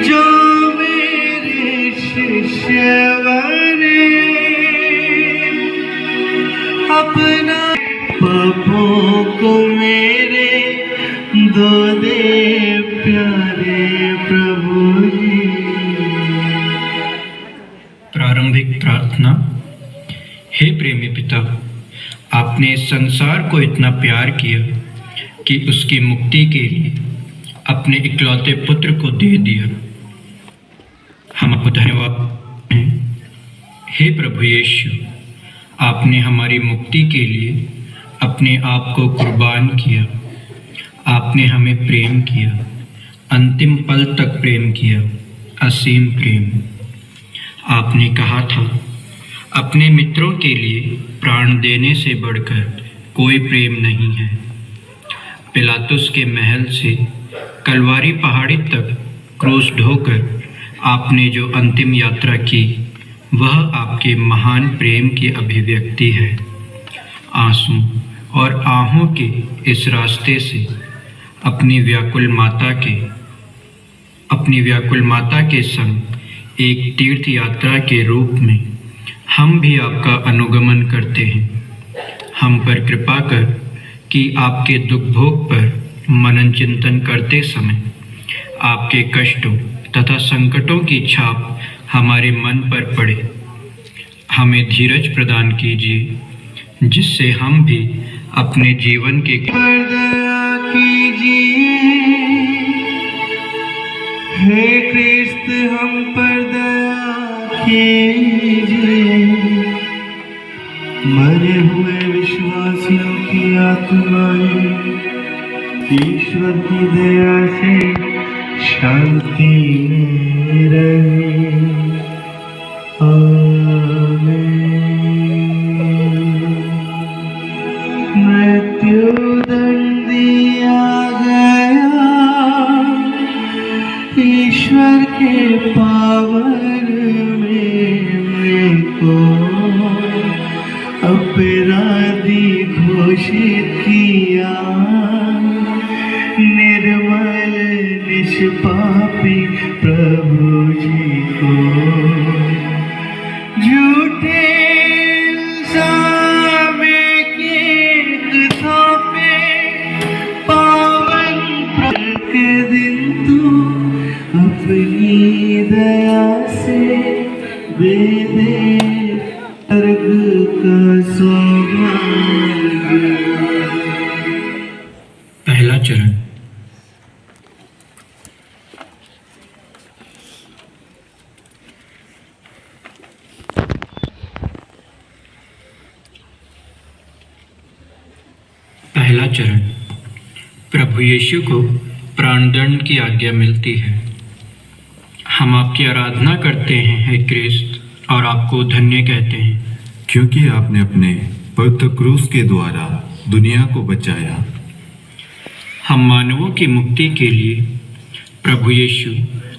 जो मेरे शिष्य बने, अपना पापों को मेरे दो दे प्यारे प्रभु जी। प्रारंभिक प्रार्थना। हे प्रेमी पिता, आपने संसार को इतना प्यार किया कि उसकी मुक्ति के लिए अपने इकलौते पुत्र को दे दिया। हम आपको धन्यवाद हैं। हे प्रभु यीशु, आपने हमारी मुक्ति के लिए अपने आप को कुर्बान किया। आपने हमें प्रेम किया, अंतिम पल तक प्रेम किया, असीम प्रेम। आपने कहा था, अपने मित्रों के लिए प्राण देने से बढ़कर कोई प्रेम नहीं है। पिलातुस के महल से कलवारी पहाड़ी तक क्रूस ढोकर आपने जो अंतिम यात्रा की, वह आपके महान प्रेम की अभिव्यक्ति है। आंसू और आहों के इस रास्ते से अपनी व्याकुल माता के संग एक तीर्थ यात्रा के रूप में हम भी आपका अनुगमन करते हैं। हम पर कृपा कर कि आपके दुख भोग पर मनन चिंतन करते समय आपके कष्टों तथा संकटों की छाप हमारे मन पर पड़े। हमें धीरज प्रदान कीजिए, जिससे हम भी अपने जीवन के दया कीजिए। हे क्रिस्त, हम पर दया कीजिए। मरे हुए विश्वासियों की आत्माएं ईश्वर की दया से शांति में रहे। आमीन। मृत्युदंड दिया गया ईश्वर के पावन में को अपराधी घोषित किया। निर्मल निष्पापी प्रभु जी को झूठे इल्जाम के सौंपे। पावन के दिन तू अपनी दया से दे दे स्वर्ग का सौभाग्य। पहला चरण। पहला चरण। प्रभु यीशु को प्राणदंड की आज्ञा मिलती है। हम आपकी आराधना करते हैं, हे क्रिस्त, और आपको धन्य कहते हैं, क्योंकि आपने अपने पवित्र क्रूस के द्वारा दुनिया को बचाया। हम मानवों की मुक्ति के लिए प्रभु यीशु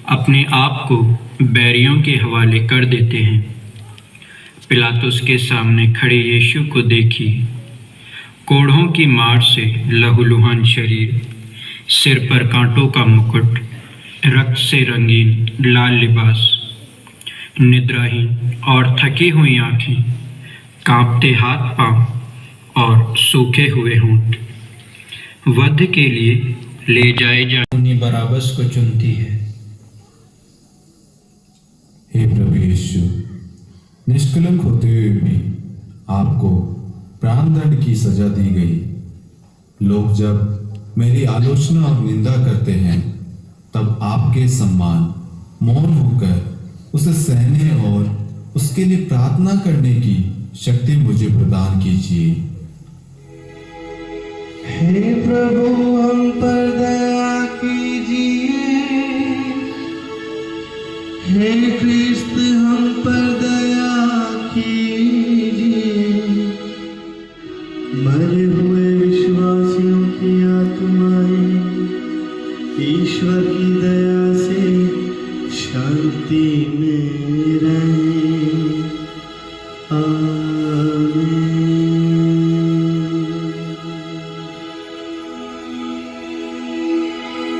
अपने आप को बैरियों के हवाले कर देते हैं। पिलातुस के सामने खड़े यीशु को देखिए। कोढ़ों की मार से लहूलुहान शरीर, सिर पर कांटों का मुकुट, रक्त से रंगीन लाल लिबास, निद्राहीन और थकी हुई आंखें, कांपते हाथ पांव और सूखे हुए होंठ, वध के लिए ले जाए जाने बराबस को चुनती है। हे प्रभु यीशु, निष्कलंक होते हुए भी आपको प्राणदंड की सजा दी गई। लोग जब मेरी आलोचना और निंदा करते हैं, तब आपके सम्मान मौन होकर उसे सहने और उसके लिए प्रार्थना करने की शक्ति मुझे प्रदान कीजिए। हे प्रभु, हम पर दया कीजिए। हे क्रिस्त, हम पर दया कीजिए। मरे हुए विश्वासियों की आत्माएं ईश्वर की दया से शांति में रहे। आमीन।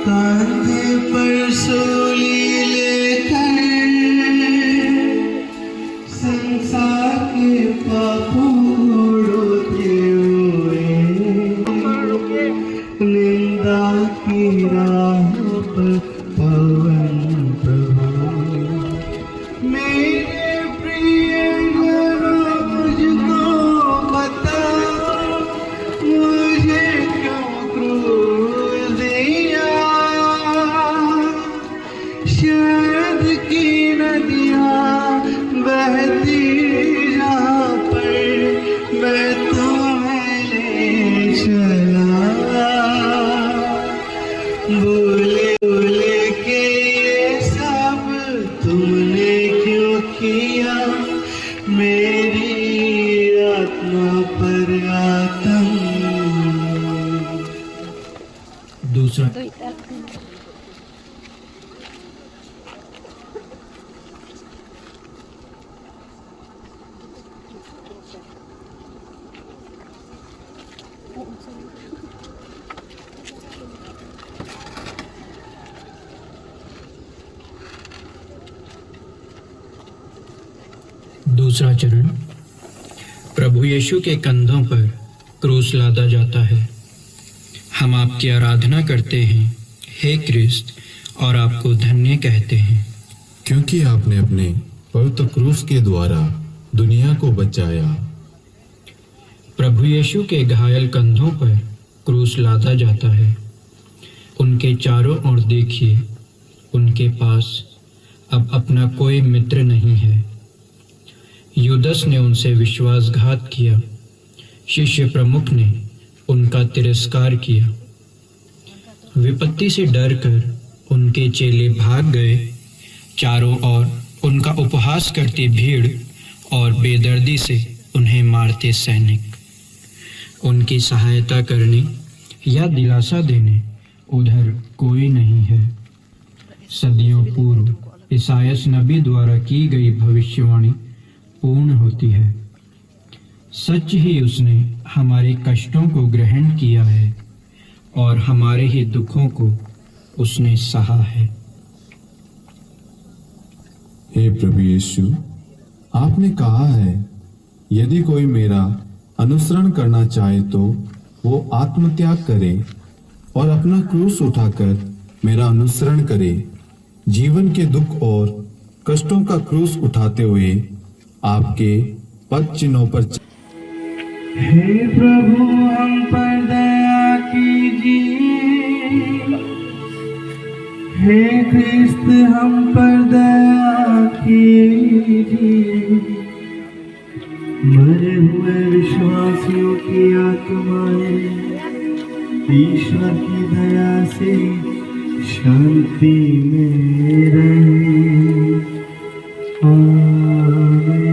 कांधे पर सूली लेकर संसार के पापों उड़ते हुए निंदा की राह पर पवन प्रभु मेरे प्रिय जरा मुझको बता मुझे क्यों क्रूर दिया शरद की नदियाँ बहती जहाँ पर मैं तुम्हें ले चला बोले बोले के ये सब तुमने क्यों किया मेरी आत्मा पर आतंक दूसरा दूसरा चरण। प्रभु यीशु के कंधों पर क्रूस लादा जाता है। हम आपकी आराधना करते हैं हे क्रिस्त और आपको धन्य कहते हैं क्योंकि आपने अपने पवित्र क्रूस के द्वारा दुनिया को बचाया। प्रभु यीशु के घायल कंधों पर क्रूस लादा जाता है। उनके चारों ओर देखिए, उनके पास अब अपना कोई मित्र नहीं है। यूदस ने उनसे विश्वासघात किया। शिष्य प्रमुख ने उनका तिरस्कार किया। विपत्ति से डरकर उनके चेले भाग गए। चारों ओर उनका उपहास करती भीड़ और बेदर्दी से उन्हें मारते सैनिक। उनकी सहायता करने या दिलासा देने उधर कोई नहीं है। सदियों पूर्व ईसायास नबी द्वारा की गई भविष्यवाणी पूर्ण होती है। सच ही उसने हमारे कष्टों को ग्रहण किया है और हमारे ही दुखों को उसने सहा है। हे प्रभु यीशु, आपने कहा है यदि कोई मेरा अनुसरण करना चाहे तो वो आत्मत्याग करे और अपना क्रूस उठाकर मेरा अनुसरण करे। जीवन के दुख और कष्टों का क्रूस उठाते हुए आपके पद चिन्हों पर हे प्रभु हम पर दया कीजिए। हे क्रिस्त हम पर दया कीजिए। मरे हुए विश्वासियों की आत्माएं ईश्वर की दया से शांति में रहें। आमीन।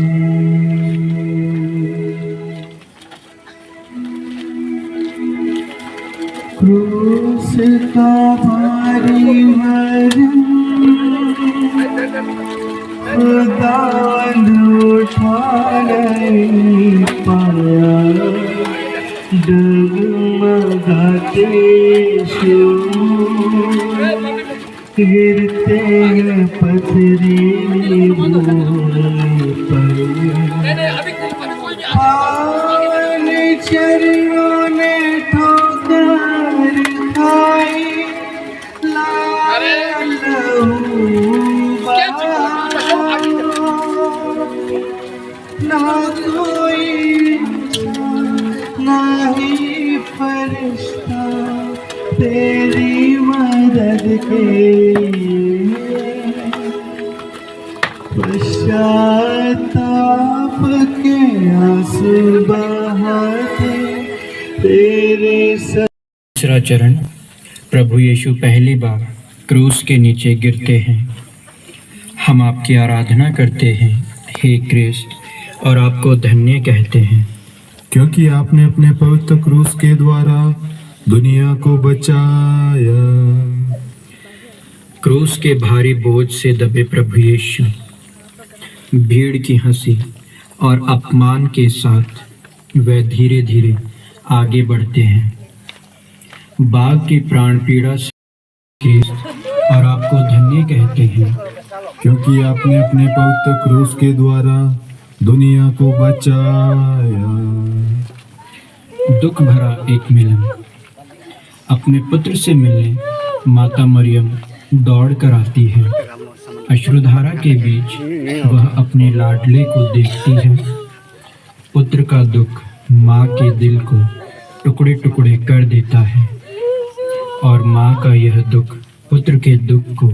क्रूस का भारी वजन खुदावंद उठा नहीं पाया। डगमगाते यीशु गिरते हैं पथरीली भूमि पर। पावन चरणों ने ठोकर खाई। लाल लहू बहा। ना कोई ना ही फरिश्ता तेरी मदद के लिए। पश्चाताप के आंसू बहाते तेरे दूसरा चरण। प्रभु यीशु पहली बार क्रूस के नीचे गिरते हैं। हम आपकी आराधना करते हैं हे क्रिस्त और आपको धन्य कहते हैं क्योंकि आपने अपने पवित्र क्रूस के द्वारा दुनिया को बचाया। क्रूस के भारी बोझ से दबे प्रभु यीशु भीड़ की हंसी और अपमान के साथ वे धीरे धीरे आगे बढ़ते हैं। बाघ की प्राण पीड़ा से क्रिस्त और आपको धन्य कहते हैं, क्योंकि आपने अपने पवित्र क्रूस के द्वारा दुनिया को बचाया। दुख भरा एक मिलन। अपने पुत्र से मिलने माता मरियम दौड़ कर आती है। अश्रुधारा के बीच वह अपने लाडले को देखती है। पुत्र का दुख माँ के दिल को टुकड़े टुकड़े कर देता है और माँ का यह दुख पुत्र के दुख को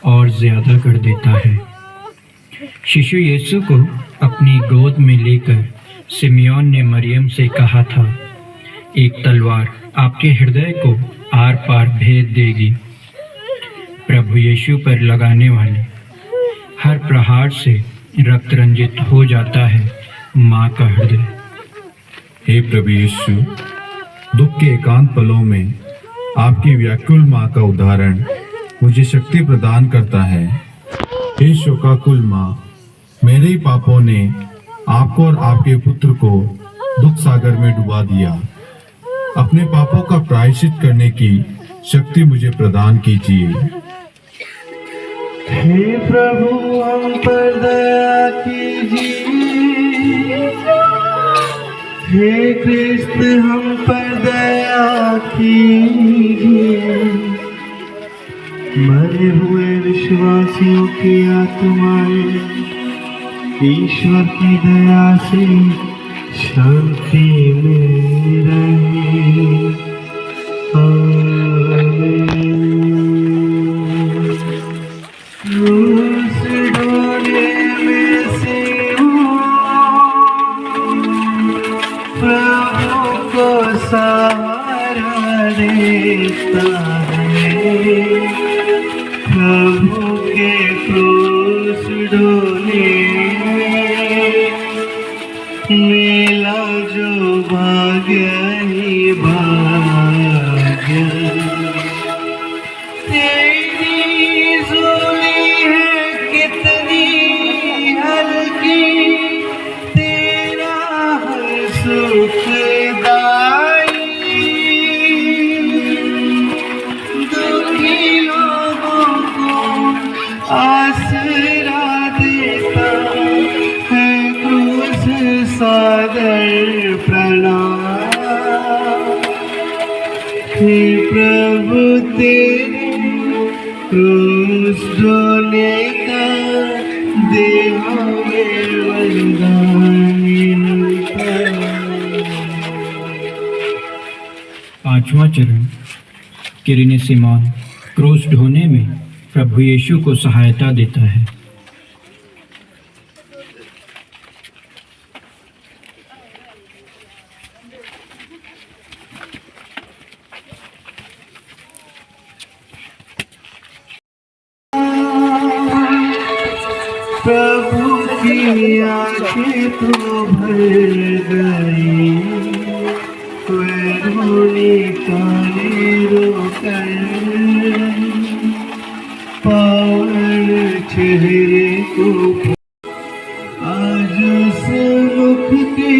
और ज्यादा कर देता है। शिशु यीशु को अपनी गोद में लेकर सिमियोन ने मरियम से कहा था, एक तलवार आपके हृदय को आर पार भेद देगी। प्रभु यीशु पर लगाने वाले हर प्रहार से रक्त रंजित हो जाता है माँ का हृदय। हे प्रभु यीशु, दुख के एकांत पलों में आपकी व्याकुल माँ का उदाहरण मुझे शक्ति प्रदान करता है। हे शोकाकुल माँ, मेरे ही पापों ने आपको और आपके पुत्र को दुख सागर में डुबा दिया। अपने पापों का प्रायश्चित करने की शक्ति मुझे प्रदान कीजिए। हे प्रभु हम पर दया कीजिए। हे क्रिस्त हम पर दया कीजिए। मरे हुए विश्वासियों की आत्माएं ईश्वर की दया से शांति में रहे। आमीन। क्रूस ढोने में से प्रभु को सहारा देता है। प्रभु के क्रूस ढोने मेला जो भाग्य ही भाग्य। तेरी झोली है कितनी हल्की, तेरा हर सुखदाई। दुखी लोगों को आसरा देता है क्रूस सागर प्रणाम। हे प्रभु तेरे क्रूस ढोने का दे हमें वरदान मिलता। पांचवा चरण, किरीने सिमोन क्रूस ढोने में प्रभु यीशु को सहायता देता है। प्रभु की आंखें तो भर गई, रोने काले रोकर पावन चेहरे को आज उस मुख के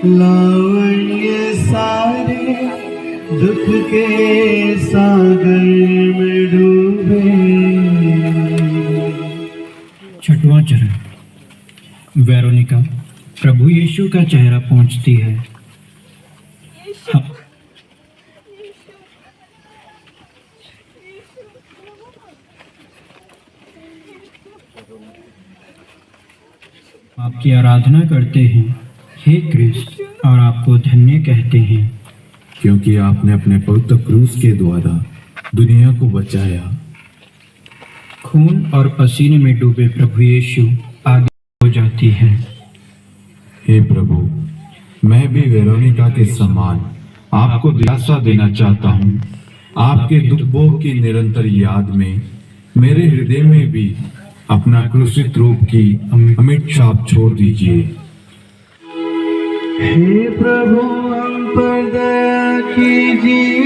लावण्य सारे दुख के सागर में डूबे। छठवां चरण, वेरोनिका प्रभु यीशु का चेहरा पहुंचती है। आपकी आराधना करते हैं हे क्रिस्त और आपको धन्य कहते हैं, क्योंकि आपने अपने पवित्र क्रूस के द्वारा दुनिया को बचाया। खून और पसीने में डूबे प्रभु यीशु आगे हो जाती है। हे प्रभु, मैं भी वेरोनिका के समान आपको दिलासा देना चाहता हूँ। आपके दुख भोग की निरंतर याद में मेरे हृदय में भी अपना क्रूसित रूप की अमिट छाप छोड़ दीजिए। हे प्रभु हम पर दया कीजिए।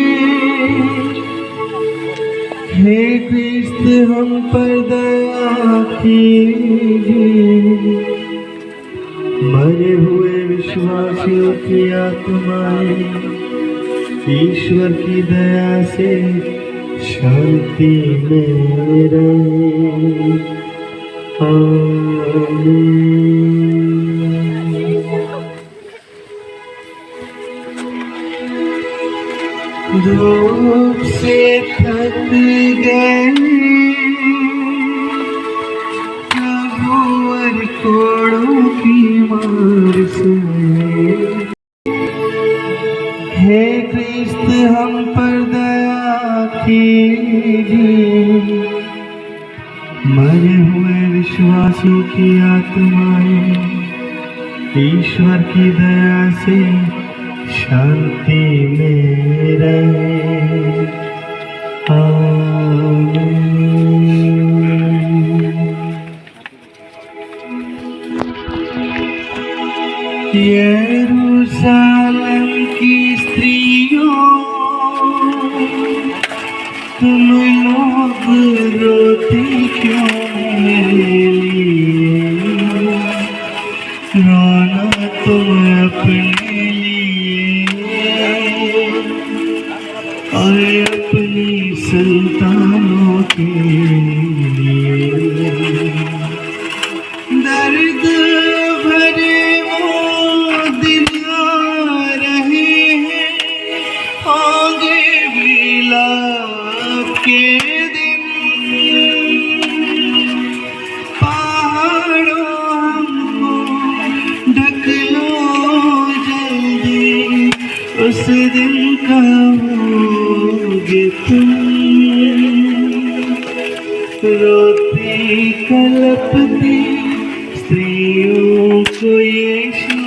हे क्रिस्त हम पर दया कीजिए। मरे हुए विश्वासियों की आत्माएं ईश्वर की दया से शांति में रहे। आमीन। धूप से थक गए प्रभु और कोड़ों की मार से। हे क्रिस्त हम पर दया कीजिए। मरे हुए विश्वासियों की आत्माएं ईश्वर की दया से शांति में रहे। आमीन। यरूशलेम की स्त्रियों तुम लोग रोती क्यों मेरे लिए? रोना तुम अपने और अपनी संतानों के लिए। दर्द भरे वो दिन आ रहे हैं, होंगे विलाप के दिन। पहाड़ों हमको ढक लो जल्दी, उस दिन का तुम रोती कलपती स्त्रियों को यीशु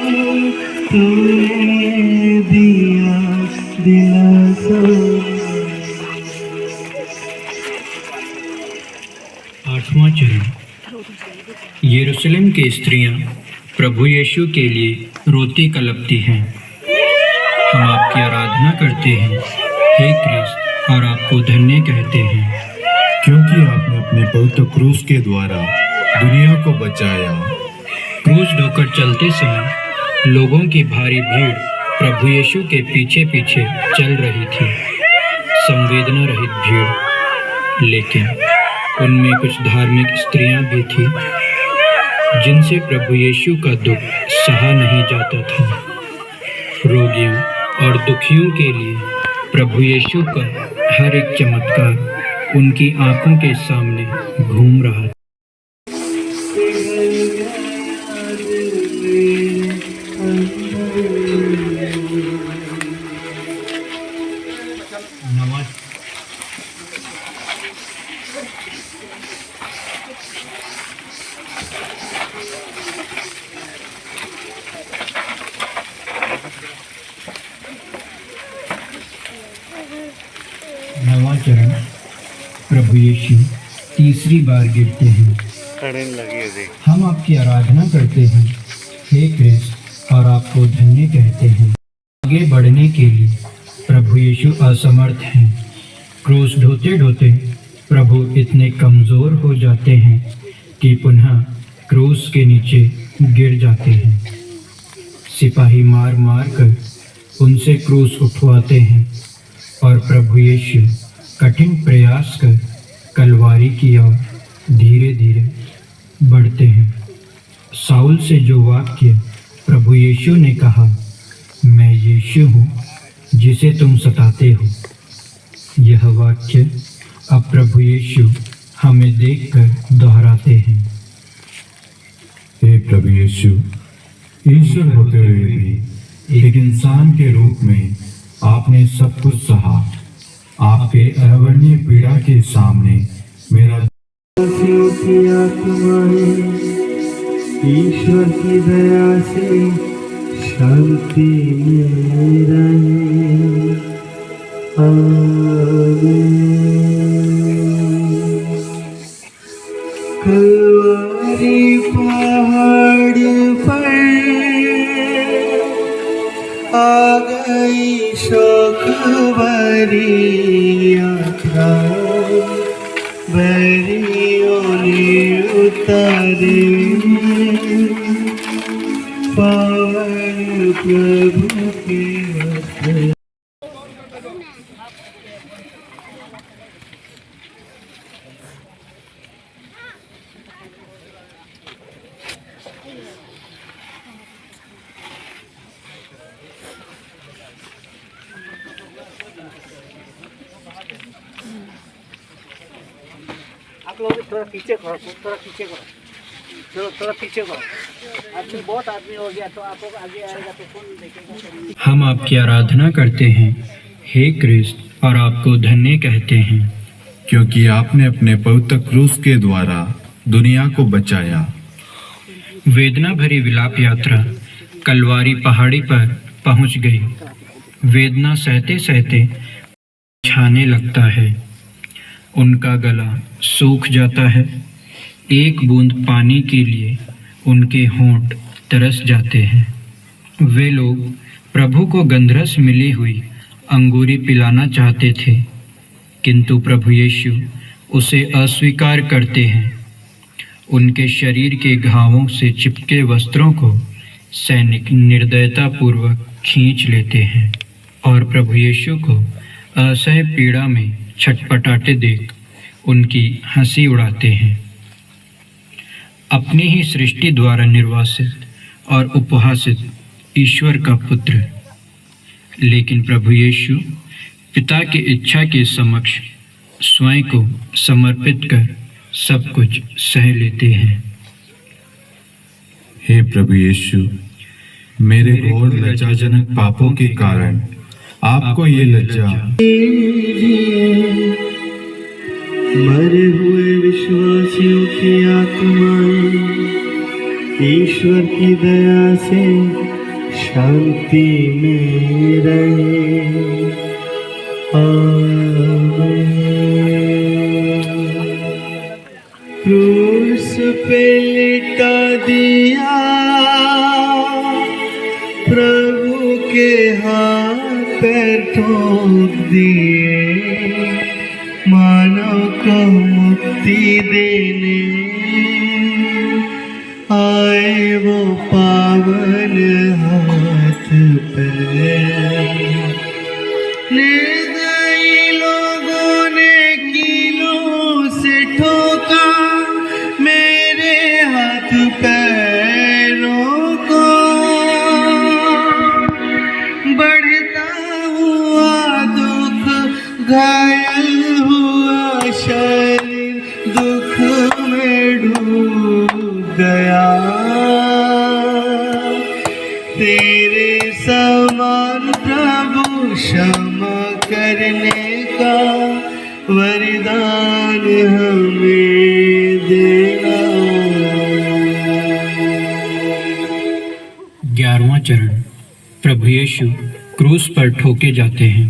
तुमने दिया दिलासा। 8वां चरण। यरूशलेम की स्त्रियां प्रभु यीशु के लिए रोती कलपती हैं। हम आपकी आराधना करते हैं हे क्रिस्त, और आपको धन्य कहते हैं, क्योंकि आपने अपने पवित्र क्रूस के द्वारा दुनिया को बचाया। क्रूस ढोकर चलते समय लोगों की भारी भीड़ प्रभु यीशु के पीछे पीछे चल रही थी। संवेदना रहित भीड़, लेकिन उनमें कुछ धार्मिक स्त्रियां भी थीं जिनसे प्रभु यीशु का दुख सहा नहीं जाता था। रोगियों और दुखियों के लिए प्रभु यीशु का हर एक चमत्कार उनकी आंखों के सामने घूम रहा था। नवा चरण। प्रभु यीशु तीसरी बार गिरते हैं। हम आपकी आराधना करते हैं हे क्रिस्त, और आपको धन्य कहते हैं। आगे बढ़ने के लिए प्रभु यीशु असमर्थ हैं। क्रूस ढोते ढोते प्रभु इतने कमज़ोर हो जाते हैं कि पुनः क्रूस के नीचे गिर जाते हैं। सिपाही मार मार कर उनसे क्रूस उठवाते हैं और प्रभु यीशु कठिन प्रयास कर कलवारी की ओर धीरे धीरे बढ़ते हैं। साउल से जो वाक्य प्रभु यीशु ने कहा, मैं यीशु हूँ जिसे तुम सताते हो, यह वाक्य अब प्रभु यीशु हमें देखकर दोहराते हैं। हे प्रभु यीशु, ईश्वर होते हुए भी एक इंसान के रूप में आपने सब कुछ सहा। आपके अवर्णीय पीड़ा के सामने मेरा की आत्माएं ईश्वर की दया से शांति में रहे। आमीन। कलवारी पहाड़ पर आ गई शोक भरी यात्रा, बैरियों ने उतारे पावन प्रभु के वस्त्र। आप लोग थोड़ा पीछे करो, थोड़ा पीछे करो, चलो थोड़ा पीछे करो। आदमी बहुत आदमी हो गया तो आप लोग आगे आएगा तो कौन देखेगा। हम आपकी आराधना करते हैं हे कृष्ण और आपको धन्य कहते हैं क्योंकि आपने अपने पवित्र क्रूस के द्वारा दुनिया को बचाया। वेदना भरी विलाप यात्रा कलवारी पहाड़ी पर पहुंच गई। वेदना सहते सहते छाने लगता है। उनका गला सूख जाता है। एक बूंद पानी के लिए उनके होंठ तरस जाते हैं। वे लोग प्रभु को गंधरस मिली हुई अंगूरी पिलाना चाहते थे, किंतु प्रभु यीशु उसे अस्वीकार करते हैं। उनके शरीर के घावों से चिपके वस्त्रों को सैनिक निर्दयतापूर्वक खींच लेते हैं और प्रभु यीशु को असह्य पीड़ा में छटपटाते देख उनकी हंसी उड़ाते हैं। अपनी ही सृष्टि द्वारा निर्वासित और उपहासित ईश्वर का पुत्र, लेकिन प्रभु यीशु पिता की इच्छा के समक्ष स्वयं को समर्पित कर सब कुछ सह लेते हैं। हे प्रभु यीशु, मेरे घोर लज्जाजनक पापों के कारण आपको ये लज्जा मरे हुए विश्वासियों की आत्माएं ईश्वर की दया से शांति में रहे। आमीन। क्रूस पे लिटा दिया प्रभु के हाथ पैर ठोक दिए, मानव को मुक्ति देने आए वो पावन हाथ पैर। निर्दयी लोगों ने कीलों से ठोका मेरे हाथ पैरों को, बढ़ता हुआ दुख घायल हुआ शरीर दुख में डूब गया। तेरे समान प्रभु क्षमा करने का वरदान हमें देना। 11वां चरण। प्रभु यीशु क्रूस पर ठोके जाते हैं।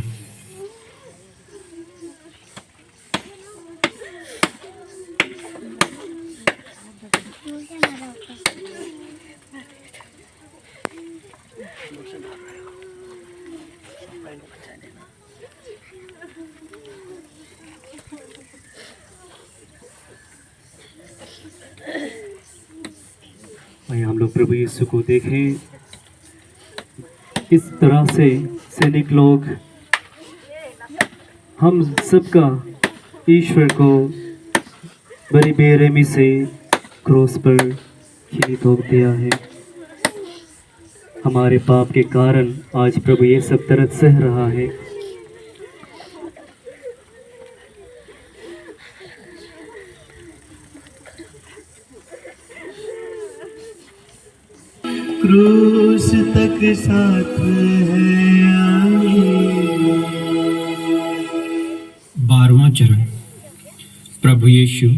आइए हम लोग प्रभु यीशु को देखें। इस तरह से सैनिक लोग हम सबका ईश्वर को बड़ी बेरहमी से क्रूस पर खींच ठोक दिया है। हमारे पाप के कारण आज प्रभु ये सब दर्द सह रहा है। क्रूस तक साथ है आमीन। 12वां चरण। प्रभु यीशु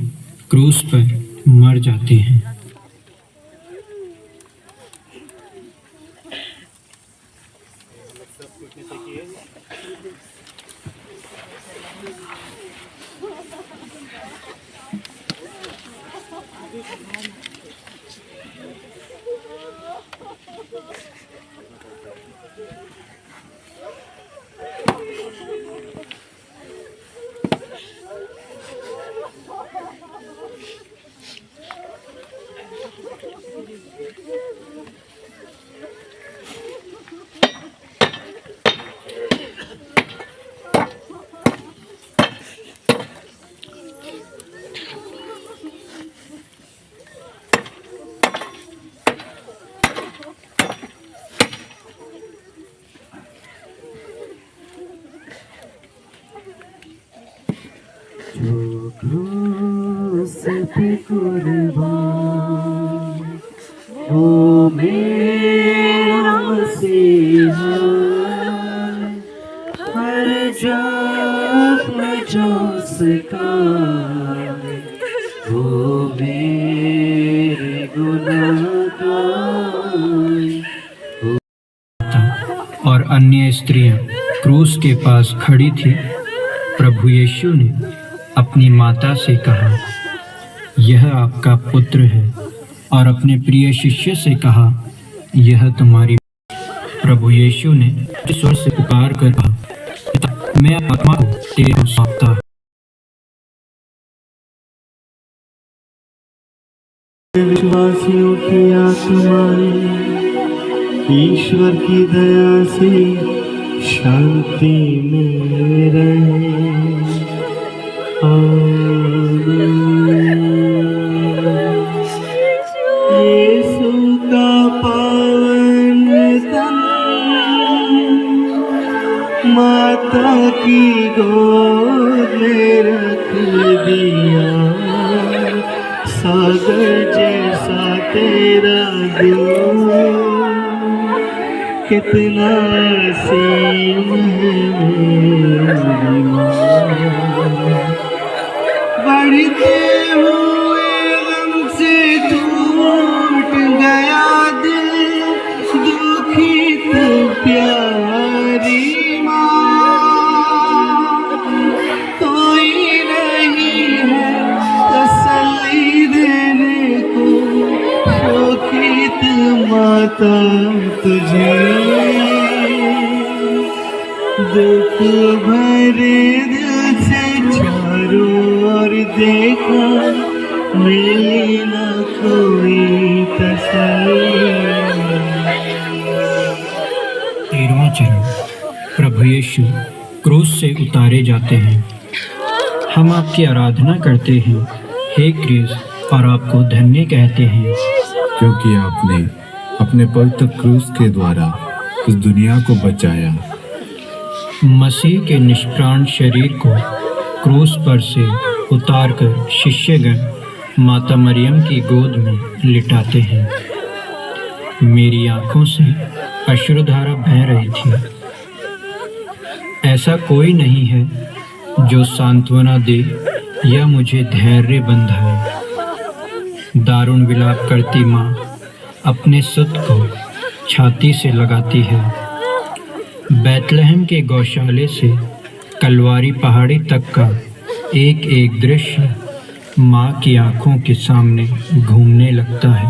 क्रूस पर मर जाते हैं। जो क्रूस सब कुर्बान, ओ मेरा मसीहा, हर जख्म जो उसका, वो मेरे गुनाह का। और अन्य स्त्रियां क्रूस के पास खड़ी थी। प्रभु यीशु ने अपनी माता से कहा, यह आपका पुत्र है, और अपने प्रिय शिष्य से कहा, यह तुम्हारी। प्रभु यीशु ने ईश्वर से पुकार कर कहा, पिता, मैं आत्मा को तेरे को सौंपता हूं। विश्वासियों की आत्माएं ईश्वर की दया से शांति में रहे। यीशु का पावन तन माता की गोद में रख दिया, सागर जैसा तेरा दिल कितना सीम है मेरी माँ। बढ़ते हुए गम से टूट गया दिल, दुखी तो प्यारी माँ। कोई नहीं है तसल्ली देने को, शोकित माता तुझे। दुख भरे दिल से चारों ओर देखा, मिली न कोई तसल्ली। 13वां चरण। प्रभु यीशु क्रूस से उतारे जाते हैं। हम आपकी आराधना करते हैं, हे क्रिस्त, और आपको धन्य कहते हैं, क्योंकि आपने अपने पवित्र क्रूस के द्वारा इस दुनिया को बचाया। मसीह के निष्प्राण शरीर को क्रूस पर से उतारकर शिष्यगण माता मरियम की गोद में लिटाते हैं। मेरी आंखों से अश्रुधारा बह रही थी। ऐसा कोई नहीं है जो सांत्वना दे या मुझे धैर्य बंधाए। दारुण विलाप करती माँ अपने सुत को छाती से लगाती है। बैतलहम के गौशाले से कलवारी पहाड़ी तक का एक एक दृश्य माँ की आंखों के सामने घूमने लगता है।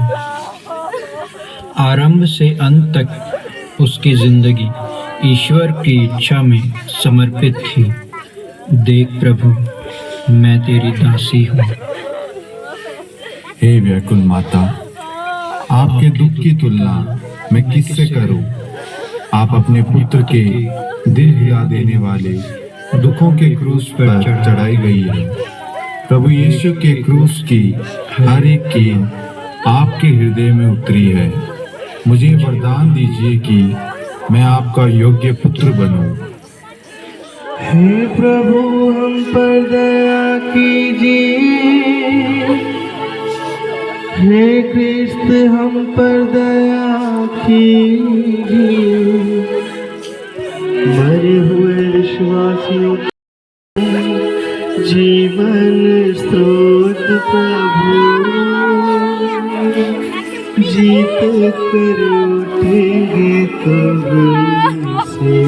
आरंभ से अंत तक उसकी जिंदगी ईश्वर की इच्छा में समर्पित थी। देख प्रभु, मैं तेरी दासी हूँ। हे व्याकुल माता, आपके दुख की तुलना मैं किससे करूं? आप अपने पुत्र के दिल हिला देने वाले दुखों के क्रूस पर चढ़ाई गई है। प्रभु यीशु के क्रूस की हर एक कील आपके हृदय में उतरी है। मुझे वरदान दीजिए कि मैं आपका योग्य पुत्र बनूं। हे प्रभु, हम पर दया कीजिए। हे क्रिस्त, हम पर दया कीजिए। मरे हुए विश्वासियों जीवन स्रोत प्रभु, जीत कर उठेंगे कब्र से।